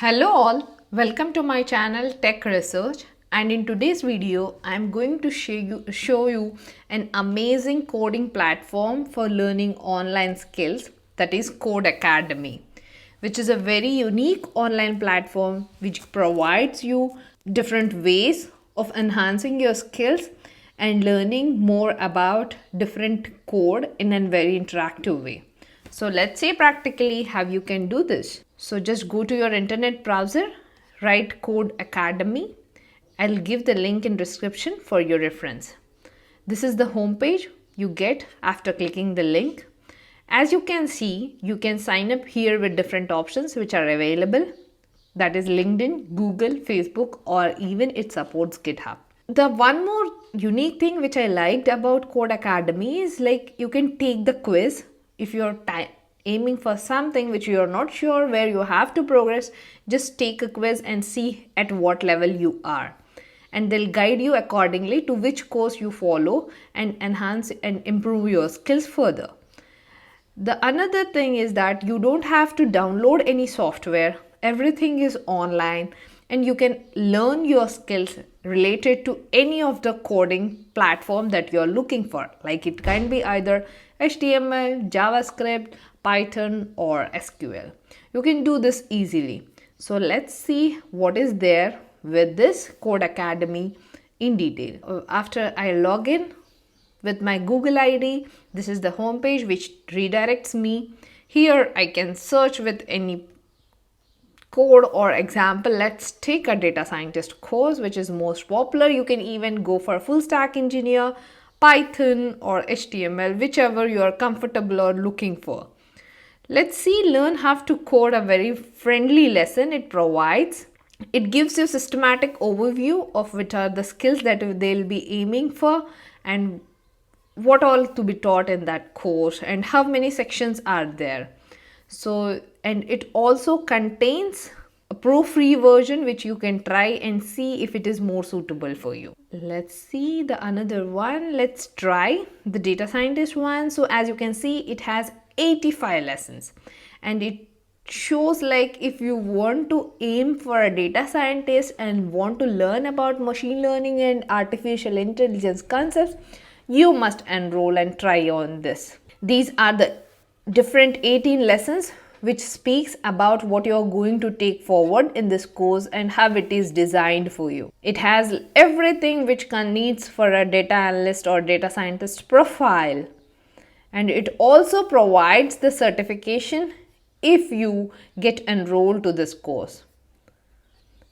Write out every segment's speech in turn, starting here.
Hello all, welcome to my channel Tech Research, and in today's video I am going to show you an amazing coding platform for learning online skills, that is Codecademy, which is a very unique online platform which provides you different ways of enhancing your skills and learning more about different code in a very interactive way. So let's say practically how you can do this. So just go to your internet browser, write Codecademy. I'll give the link in description for your reference. This is the home page you get after clicking the link. As you can see, you can sign up here with different options which are available. That is LinkedIn, Google, Facebook, or even it supports GitHub. The one more unique thing which I liked about Codecademy is like you can take the quiz if you're aiming for something which you're not sure where you have to progress. Just take a quiz and see at what level you are, and they'll guide you accordingly to which course you follow and enhance and improve your skills further. The another thing is that you don't have to download any software. Everything is online and you can learn your skills related to any of the coding platform that you're looking for. Like it can be either HTML, JavaScript, Python, or SQL. You can do this easily. So let's see what is there with this Codecademy in detail. After I log in with my Google ID, this is the home page which redirects me. Here I can search with any code or example. Let's take a data scientist course which is most popular. You can even go for full stack engineer, Python or HTML, whichever you are comfortable or looking for. Let's see, learn how to code, a very friendly lesson it provides. It gives you systematic overview of which are the skills that they'll be aiming for and what all to be taught in that course and how many sections are there. So, and it also contains a pro-free version which you can try and see if it is more suitable for you. Let's see the another one. Let's try the data scientist one. So as you can see, it has 85 lessons and it shows like if you want to aim for a data scientist and want to learn about machine learning and artificial intelligence concepts, you must enroll and try on this. These are the different 18 lessons which speaks about what you're going to take forward in this course and how it is designed for you. It has everything which needs for a data analyst or data scientist profile. And it also provides the certification if you get enrolled to this course.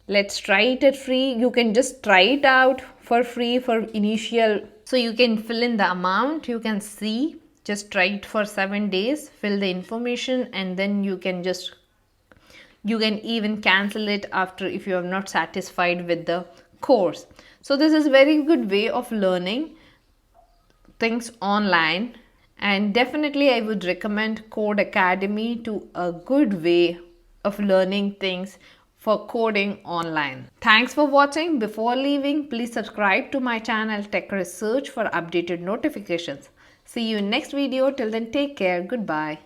Let's try it at free. You can just try it out for free for initial. So you can fill in the amount, you can see, just try it for 7 days, fill the information, and then you can even cancel it after if you are not satisfied with the course. So this is very good way of learning things online, and definitely I would recommend Codecademy to a good way of learning things for coding online. Thanks for watching. Before leaving, please subscribe to my channel Tech Research for updated notifications. See you in next video. Till then, take care. Goodbye.